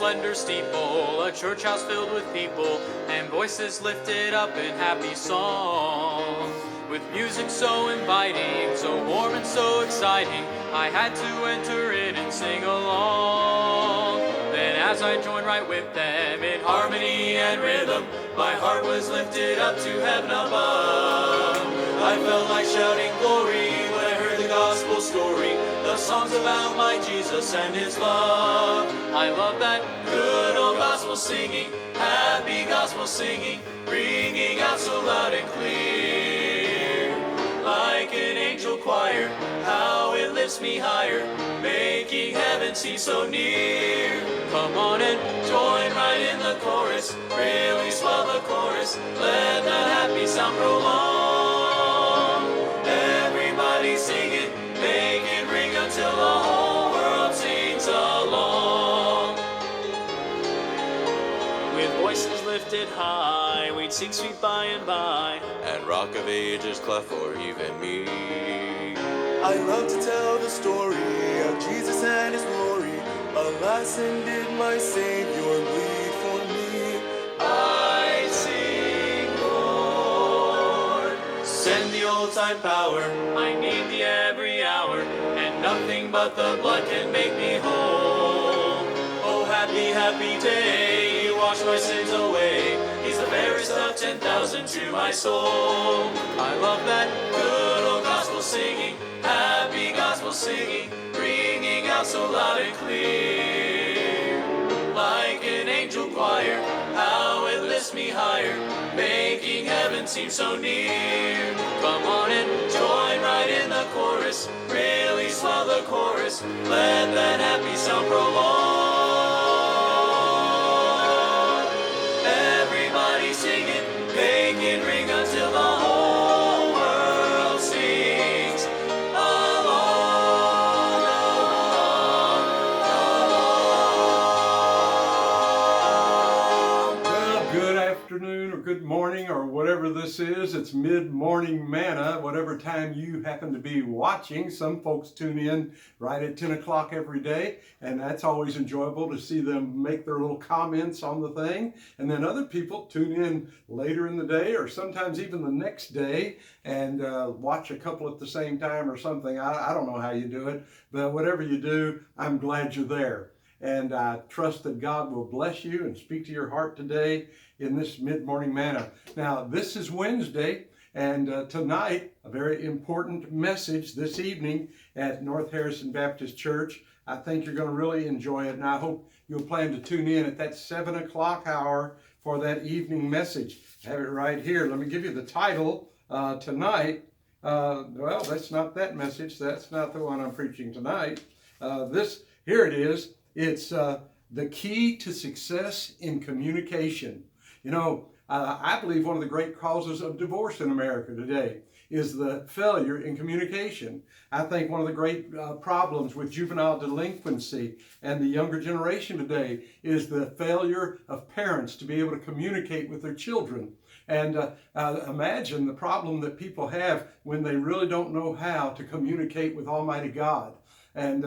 slender steeple, a church house filled with people, and voices lifted up in happy song. With music so inviting, so warm and so exciting, I had to enter it and sing along. Then as I joined right with them in harmony and rhythm, my heart was lifted up to heaven above. I felt like shouting glory when I heard the gospel story, the songs about my Jesus and his love. I love that good old gospel singing, happy gospel singing, ringing out so loud and clear. Like an angel choir, how it lifts me higher, making heaven seem so near. Come on and join right in the chorus, really swell the chorus, let that happy sound prolong. Everybody sing it, make it ring until the whole world sings along. With voices lifted high, we'd sing sweet by and by, and Rock of Ages cleft for even me. I love to tell the story of Jesus and his glory. Alas, and did my Savior bleed for me? I sing, Lord, send the old time power, I need thee every hour, and nothing but the blood can make me whole. Oh, happy, happy day, he washed my sins away, he's the fairest of 10,000 to my soul. I love that good old gospel singing, happy gospel singing, ringing out so loud and clear. Like an angel choir, how it lifts me higher, making heaven seem so near. Come on and join right in the chorus, really swell the chorus, let that happy sound prolong. Everybody sing it, make it ring until the whole world sings along, along. Well, good afternoon or good morning or whatever this is. It's mid-morning manna, whatever time you happen to be watching. Some folks tune in right at 10 o'clock every day, and that's always enjoyable to see them make their little comments on the thing. And then other people tune in later in the day or sometimes even the next day and watch a couple at the same time or something. I don't know how you do it, but whatever you do, I'm glad you're there. And I trust that God will bless you and speak to your heart today in this mid-morning manna. Now, this is Wednesday, and tonight, a very important message this evening at North Harrison Baptist Church. I think you're going to really enjoy it, and I hope you'll plan to tune in at that 7 o'clock hour for that evening message. I have it right here. Let me give you the title tonight. Well, that's not that message. That's not the one I'm preaching tonight. Here it is. It's the key to success in communication. You know, I believe one of the great causes of divorce in America today is the failure in communication. I think one of the great problems with juvenile delinquency and the younger generation today is the failure of parents to be able to communicate with their children. And imagine the problem that people have when they really don't know how to communicate with Almighty God. And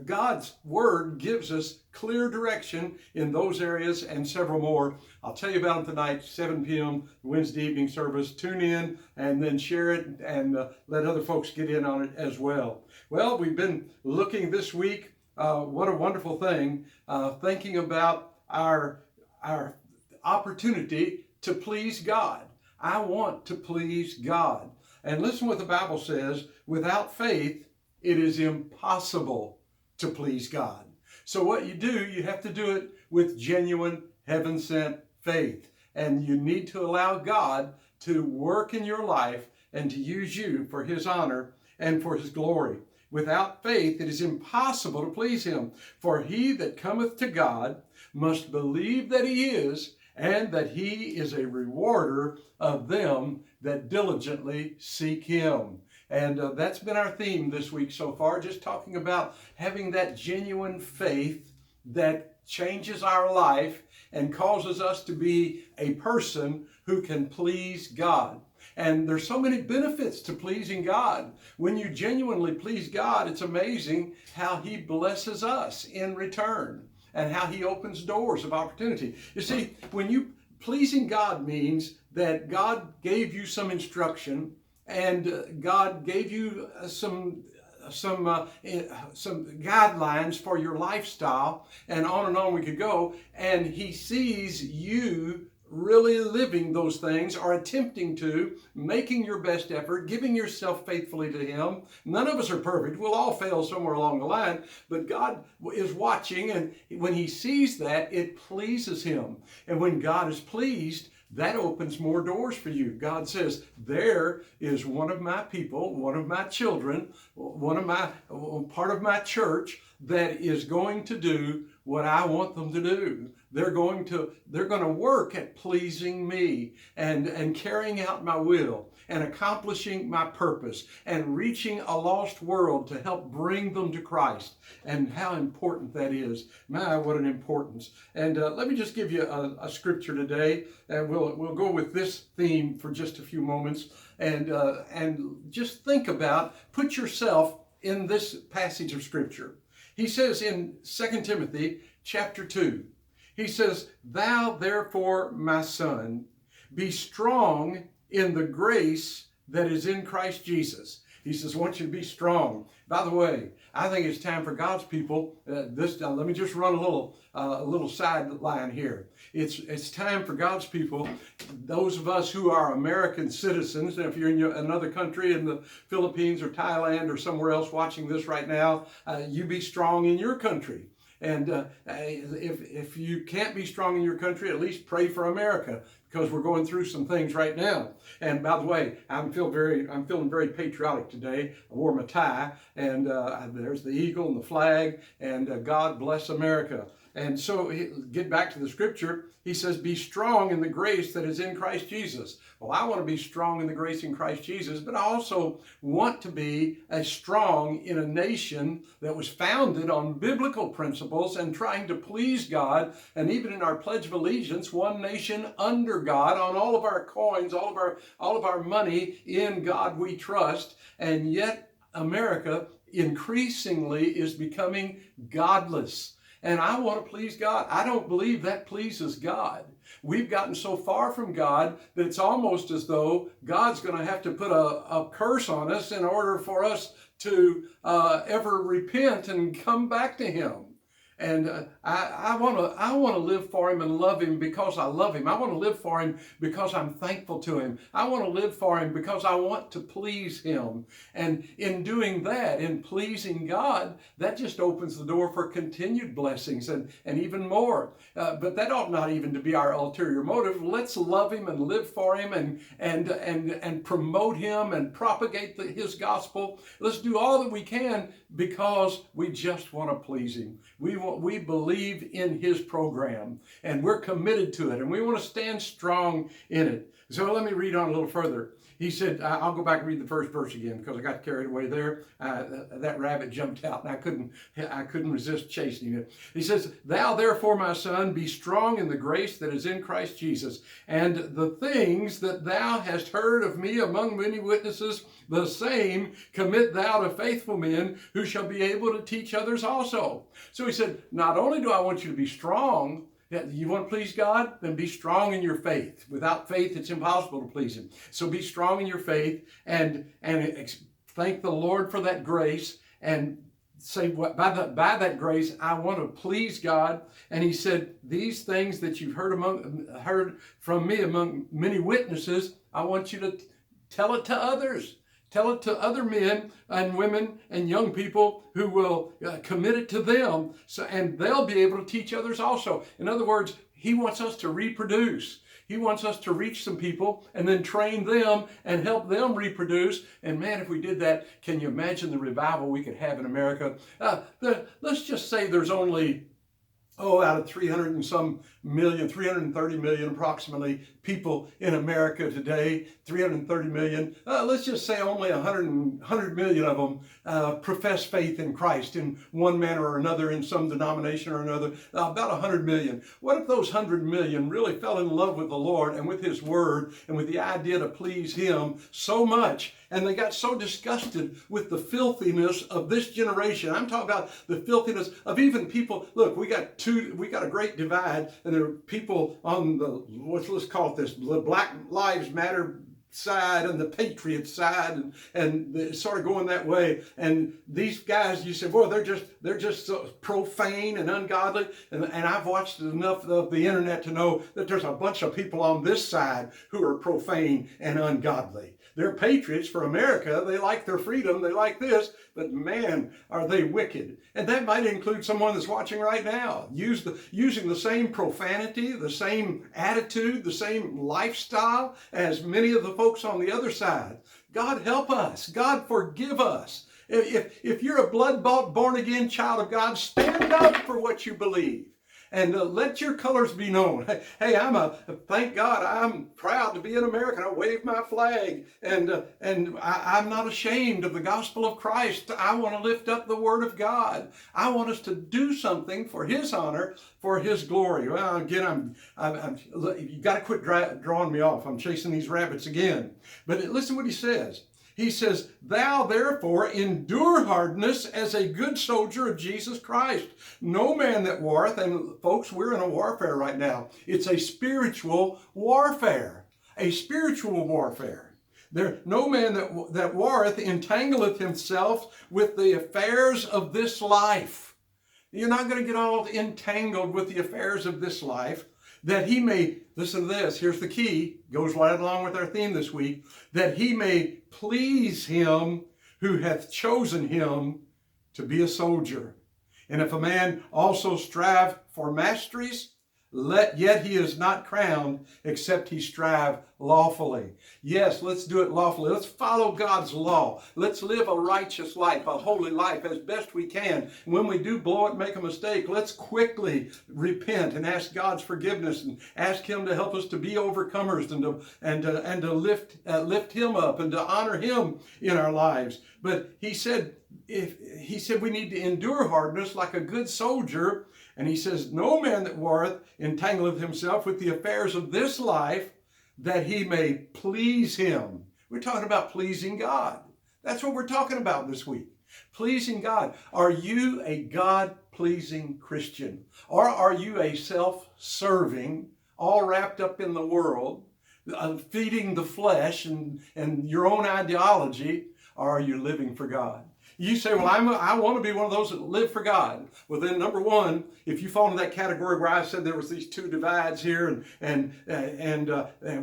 God's Word gives us clear direction in those areas and several more. I'll tell you about them tonight, 7 p.m. Wednesday evening service. Tune in and then share it and let other folks get in on it as well. Well, we've been looking this week, what a wonderful thing, thinking about our opportunity to please God. I want to please God. And listen what the Bible says, without faith, it is impossible to please God. So what you do, you have to do it with genuine heaven-sent faith. And you need to allow God to work in your life and to use you for His honor and for His glory. Without faith, it is impossible to please Him. For he that cometh to God must believe that He is, and that He is a rewarder of them that diligently seek Him. And that's been our theme this week so far, just talking about having that genuine faith that changes our life and causes us to be a person who can please God. And there's so many benefits to pleasing God. When you genuinely please God, it's amazing how He blesses us in return. and how he opens doors of opportunity. You see, pleasing God means that God gave you some instruction, and God gave you some guidelines for your lifestyle, and on we could go, and he sees you really living those things, or attempting to, making your best effort, giving yourself faithfully to him. None of us are perfect. We'll all fail somewhere along the line, but God is watching, and when he sees that, it pleases him. And when God is pleased, that opens more doors for you. God says, there is one of my people, one of my children, part of my church that is going to do what I want them to do. They're going to work at pleasing me and carrying out my will and accomplishing my purpose and reaching a lost world to help bring them to Christ. And how important that is. My, what an importance. And let me just give you a scripture today, and we'll go with this theme for just a few moments, and just think about, put yourself in this passage of scripture. He says in 2 Timothy chapter 2, he says, "Thou therefore, my son, be strong in the grace that is in Christ Jesus." He says, I want you to be strong. By the way, I think it's time for God's people, let me just run a little sideline here. It's time for God's people, those of us who are American citizens, and if you're in another country, in the Philippines or Thailand or somewhere else watching this right now, you be strong in your country. And if you can't be strong in your country, at least pray for America, because we're going through some things right now. And by the way, I'm feeling very patriotic today. I wore my tie, and there's the eagle and the flag, and God bless America. And so, get back to the scripture. He says, be strong in the grace that is in Christ Jesus. Well, I want to be strong in the grace in Christ Jesus, but I also want to be strong in a nation that was founded on biblical principles and trying to please God. And even in our Pledge of Allegiance, one nation under God, on all of our coins, all of our money, in God we trust. And yet America increasingly is becoming godless. And I want to please God. I don't believe that pleases God. We've gotten so far from God that it's almost as though God's going to have to put a curse on us in order for us to ever repent and come back to him. And I want to live for him and love him because I love him. I want to live for him because I'm thankful to him. I want to live for him because I want to please him. And in doing that, in pleasing God, that just opens the door for continued blessings and even more. But that ought not even to be our ulterior motive. Let's love him and live for him and promote him and propagate his gospel. Let's do all that we can because we just want to please him. We believe in his program, and we're committed to it, and we want to stand strong in it. So let me read on a little further. He said, I'll go back and read the first verse again because I got carried away there. That rabbit jumped out, and I couldn't resist chasing it. He says, "Thou therefore, my son, be strong in the grace that is in Christ Jesus, and the things that thou hast heard of me among many witnesses, the same commit thou to faithful men who shall be able to teach others also." So he said, not only do I want you to be strong, you want to please God? Then be strong in your faith. Without faith, it's impossible to please him. So be strong in your faith and thank the Lord for that grace and say, by that grace, I want to please God. And he said, these things that you've heard from me among many witnesses, I want you to tell it to others. Tell it to other men and women and young people who will commit it to them, and they'll be able to teach others also. In other words, he wants us to reproduce. He wants us to reach some people and then train them and help them reproduce. And man, if we did that, can you imagine the revival we could have in America? Let's just say there's only, out of 330 million approximately people in America today, 330 million, let's just say only 100 million of them profess faith in Christ in one manner or another, in some denomination or another, about 100 million. What if those 100 million really fell in love with the Lord and with his word and with the idea to please him so much, And they got so disgusted with the filthiness of this generation. I'm talking about the filthiness of even people. Look, we got a great divide, and there are people on the, let's call it this, the Black Lives Matter side and the patriot side, and it's sort of going that way. And these guys, you say, boy, they're just so profane and ungodly. And I've watched enough of the internet to know that there's a bunch of people on this side who are profane and ungodly. They're patriots for America. They like their freedom. They like this. But man, are they wicked. And that might include someone that's watching right now, using the same profanity, the same attitude, the same lifestyle as many of the folks on the other side. God help us. God forgive us. If you're a blood-bought, born-again child of God, stand up for what you believe. And let your colors be known. Hey, thank God, I'm proud to be an American. I wave my flag, and I'm not ashamed of the gospel of Christ. I want to lift up the word of God. I want us to do something for His honor, for His glory. Well, again, you got to quit drawing me off. I'm chasing these rabbits again. But listen what he says. He says, thou therefore endure hardness as a good soldier of Jesus Christ. No man that warreth, and folks, we're in a warfare right now. It's a spiritual warfare. A spiritual warfare. No man that warreth entangleth himself with the affairs of this life. You're not going to get all entangled with the affairs of this life, that he may, listen to this, here's the key, goes right along with our theme this week, that he may please him who hath chosen him to be a soldier. And if a man also strive for masteries, yet he is not crowned, except he strive lawfully. Yes, let's do it lawfully. Let's follow God's law. Let's live a righteous life, a holy life as best we can. And when we do blow it, make a mistake, let's quickly repent and ask God's forgiveness and ask Him to help us to be overcomers and to lift Him up and to honor Him in our lives. But he said we need to endure hardness like a good soldier. And he says, no man that warreth entangleth himself with the affairs of this life, that he may please him. We're talking about pleasing God. That's what we're talking about this week. Pleasing God. Are you a God-pleasing Christian? Or are you a self-serving, all wrapped up in the world, feeding the flesh and your own ideology? Or are you living for God? You say, well, I want to be one of those that live for God. Well, then, number one, if you fall into that category where I said there was these two divides here, and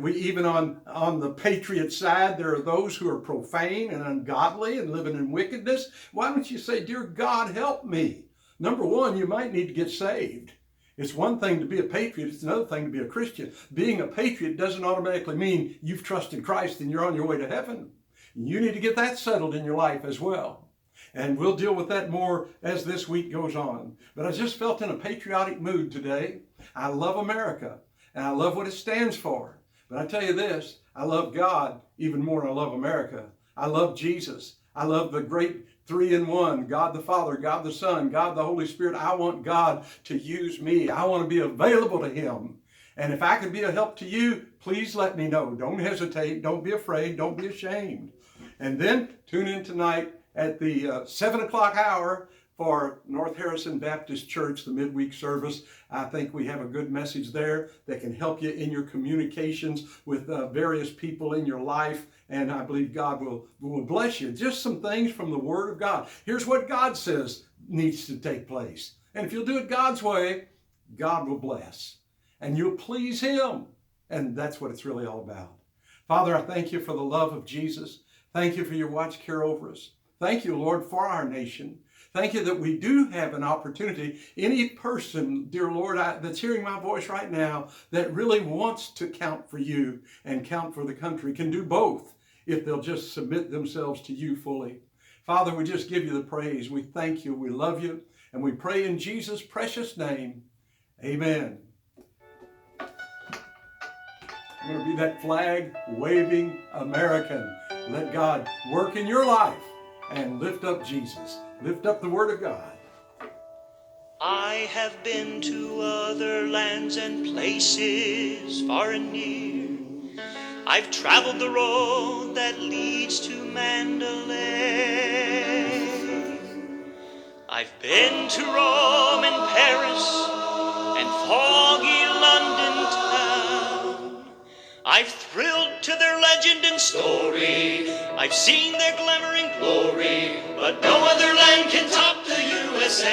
we even on the patriot side, there are those who are profane and ungodly and living in wickedness. Why don't you say, dear God, help me? Number one, you might need to get saved. It's one thing to be a patriot. It's another thing to be a Christian. Being a patriot doesn't automatically mean you've trusted Christ and you're on your way to heaven. You need to get that settled in your life as well. And we'll deal with that more as this week goes on. But I just felt in a patriotic mood today. I love America, and I love what it stands for. But I tell you this, I love God even more than I love America. I love Jesus. I love the great three-in-one, God the Father, God the Son, God the Holy Spirit. I want God to use me. I want to be available to Him. And if I can be a help to you, please let me know. Don't hesitate. Don't be afraid. Don't be ashamed. And then tune in tonight at the 7 o'clock hour for North Harrison Baptist Church, the midweek service. I think we have a good message there that can help you in your communications with various people in your life. And I believe God will bless you. Just some things from the Word of God. Here's what God says needs to take place. And if you'll do it God's way, God will bless. And you'll please Him. And that's what it's really all about. Father, I thank you for the love of Jesus. Thank you for your watch care over us. Thank you, Lord, for our nation. Thank you that we do have an opportunity. Any person, dear Lord, that's hearing my voice right now that really wants to count for you and count for the country can do both if they'll just submit themselves to you fully. Father, we just give you the praise. We thank you. We love you. And we pray in Jesus' precious name. Amen. I'm going to be that flag-waving American. Let God work in your life. And lift up Jesus. Lift up the Word of God. I have been to other lands and places far and near. I've traveled the road that leads to Mandalay. I've been to Rome and Paris and foggy London town. I've thrilled to their legend and story. I've seen their glimmering glory, but no other land can top the USA.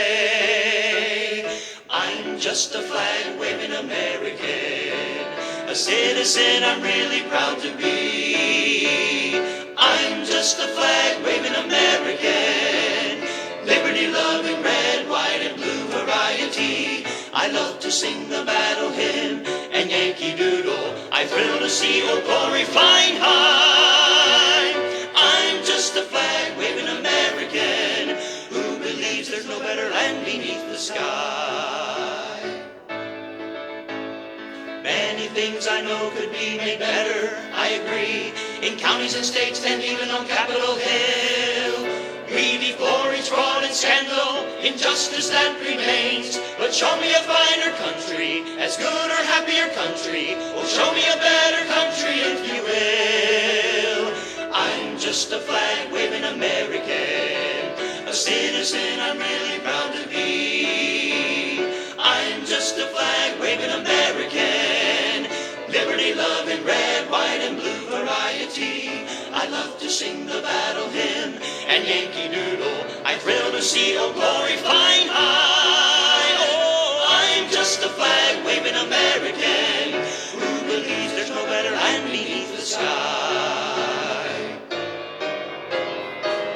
I'm just a flag-waving American, a citizen I'm really proud to be. I'm just a flag-waving American, liberty-loving, red, white, and blue variety. I love to sing the battle hymn and Yankee Doodle. I thrill to see Old Glory flying high. I'm just a flag-waving American who believes there's no better land beneath the sky. Many things I know could be made better, I agree, in counties and states and even on Capitol Hill. We deplore each fraud and scandal, injustice that remains. But show me a finer country, as good or happier country. Oh, show me a better country if you will. I'm just a flag-waving American, a citizen I'm really proud to be. I'm just a flag-waving American, liberty-loving, red, white, and blue variety. I love to sing the battle hymn and Yankee Doodle. I thrill to see Old Glory flying high. Oh, I'm just a flag-waving American who believes there's no better land beneath the sky.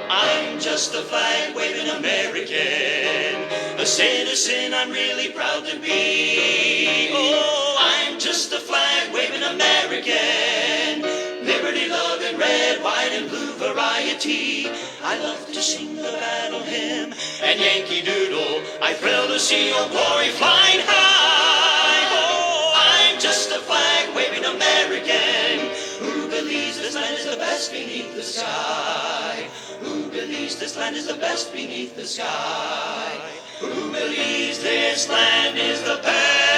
I'm just a flag-waving American, a citizen I'm really proud to be. Oh, I'm just a flag-waving American, liberty-loving, red, white, and blue variety. I love to sing the battle hymn and Yankee Doodle. I thrill to see Old Glory flying high. Oh, I'm just a flag-waving American who believes this land is the best beneath the sky. Who believes this land is the best beneath the sky. Who believes this land is the best